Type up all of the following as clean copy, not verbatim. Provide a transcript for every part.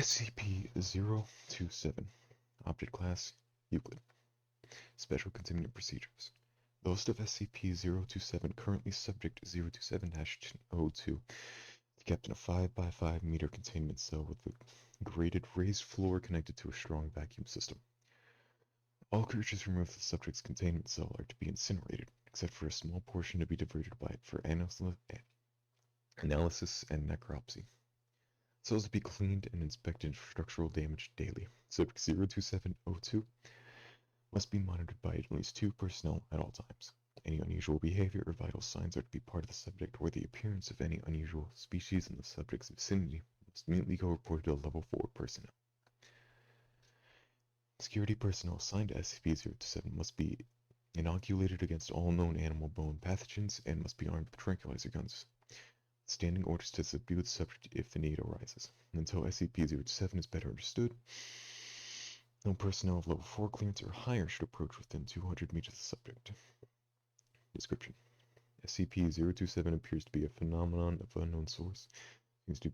SCP-027 Object Class Euclid Special Containment Procedures. The host of SCP-027, currently Subject 027-02, is kept in a 5x5 meter containment cell with a grated raised floor connected to a strong vacuum system. All creatures removed from the subject's containment cell are to be incinerated, except for a small portion to be diverted for analysis and necropsy. Cells to be cleaned and inspected for structural damage daily. Subject 02702 must be monitored by at least 2 personnel at all times. Any unusual behavior or vital signs are to be part of the subject, or the appearance of any unusual species in the subject's vicinity must immediately go reported to Level 4 personnel. Security personnel assigned to SCP-027 must be inoculated against all known animal-borne pathogens and must be armed with tranquilizer guns. Standing orders to subdue the subject if the need arises. Until SCP-027 is better understood, no personnel of Level 4 clearance or higher should approach within 200 meters of the subject. Description: SCP-027 appears to be a phenomenon of unknown source. It seems to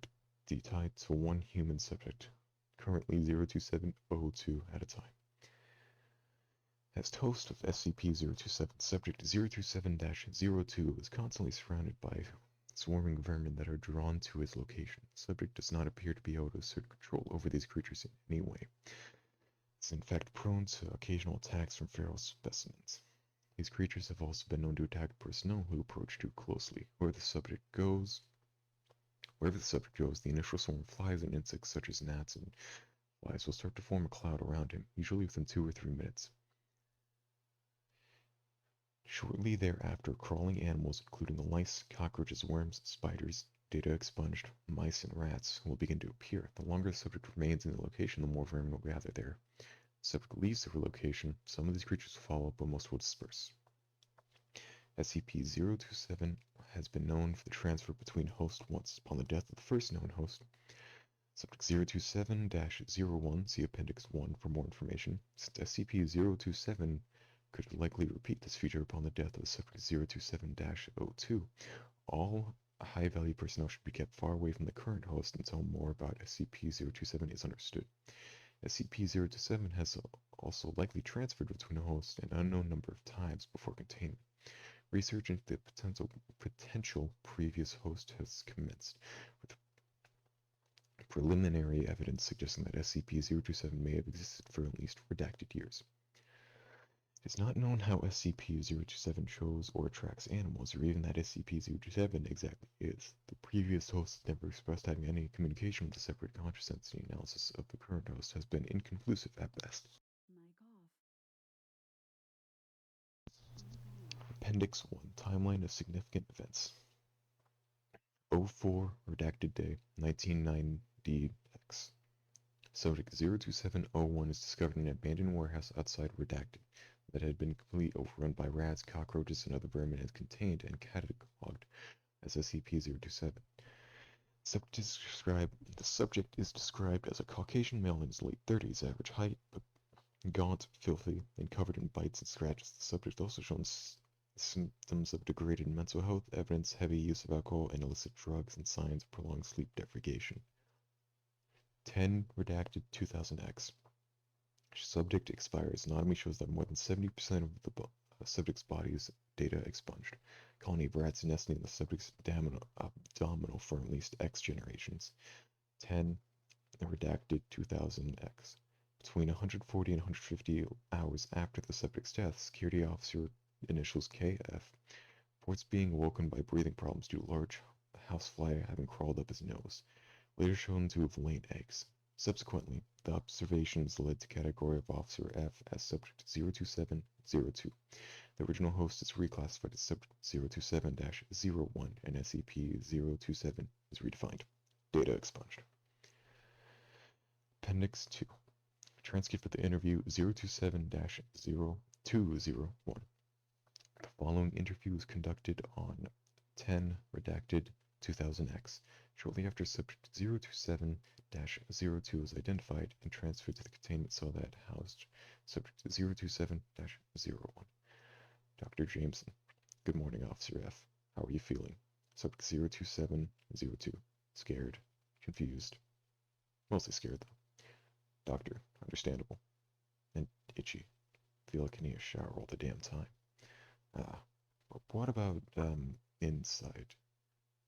be tied to one human subject, currently 02702 at a time. As host of SCP-027, Subject 027-02 is constantly surrounded by swarming vermin that are drawn to his location. The subject does not appear to be able to assert control over these creatures in any way. It's in fact prone to occasional attacks from feral specimens. These creatures have also been known to attack personnel who approach too closely. Wherever the subject goes, the initial swarm of flies and insects such as gnats and flies will start to form a cloud around him, usually within 2 or 3 minutes. Shortly thereafter, crawling animals, including lice, cockroaches, worms, spiders, data expunged, mice, and rats, will begin to appear. The longer the subject remains in the location, the more vermin will gather there. The subject leaves the location, some of these creatures will follow, but most will disperse. SCP-027 has been known for the transfer between hosts once. Upon the death of the first known host, Subject 027-01, see Appendix 1 for more information. Since SCP-027 could likely repeat this feature upon the death of Subject 027-02, all high-value personnel should be kept far away from the current host until more about SCP-027 is understood. SCP-027 has also likely transferred between hosts an unknown number of times before containment. Research into the potential previous host has commenced, with preliminary evidence suggesting that SCP-027 may have existed for at least redacted years. It is not known how SCP-027 chose or attracts animals, or even that SCP-027 exactly is. The previous host never expressed having any communication with the separate conscious entity. Analysis of the current host has been inconclusive at best. Mic off. Appendix 1. Timeline of Significant Events. 04 Redacted Day, 1990X. Subject 02701 is discovered in an abandoned warehouse outside Redacted that had been completely overrun by rats, cockroaches, and other vermin and contained and cataloged as SCP-027. The subject is described as a Caucasian male in his late 30s, average height, but gaunt, filthy, and covered in bites and scratches. The subject also shows symptoms of degraded mental health, evidence heavy use of alcohol and illicit drugs, and signs of prolonged sleep deprivation. 10 Redacted 2000X. Subject expires. Anatomy shows that more than 70% of the subject's body's data expunged. Colony of rats nesting in the subject's abdominal for at least X generations. 10 Redacted 2000X. Between 140 and 150 hours after the subject's death, security officer initials KF reports being awoken by breathing problems due to a large housefly having crawled up his nose, later shown to have laid eggs. Subsequently, the observations led to category of Officer F as Subject 02702. The original host is reclassified as Subject 027-01, and SCP-027 is redefined. Data expunged. Appendix 2. Transcript of the interview 027-0201. The following interview was conducted on 10 Redacted 2000X, shortly after Subject 027-02 was identified and transferred to the containment cell that housed Subject 027-01. Dr. Jameson. Good morning, Officer F. How are you feeling? Subject 027-02. Scared. Confused. Mostly scared, though. Doctor, understandable. And itchy. Feel like I need a shower all the damn time. Ah, but what about, inside?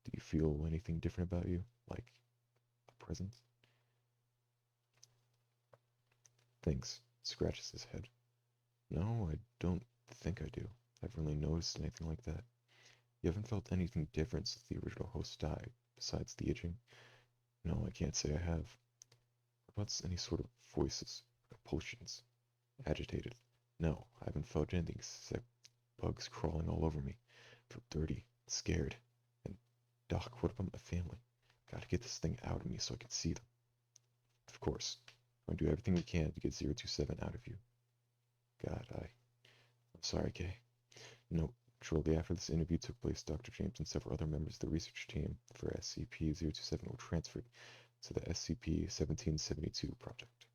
Do you feel anything different about you? Like a presence? Thinks. Scratches his head. No, I don't think I do. I've really noticed anything like that. You haven't felt anything different since the original host died, besides the itching? No, I can't say I have. What about any sort of voices, repulsions? Agitated. No, I haven't felt anything except bugs crawling all over me. I feel dirty, scared. And, Doc, what about my family? Gotta get this thing out of me so I can see them. Of course. I'm gonna do everything we can to get 027 out of you. God, I'm sorry, Kay. Note, shortly after this interview took place, Dr. James and several other members of the research team for SCP-027 were transferred to the SCP-1772 project.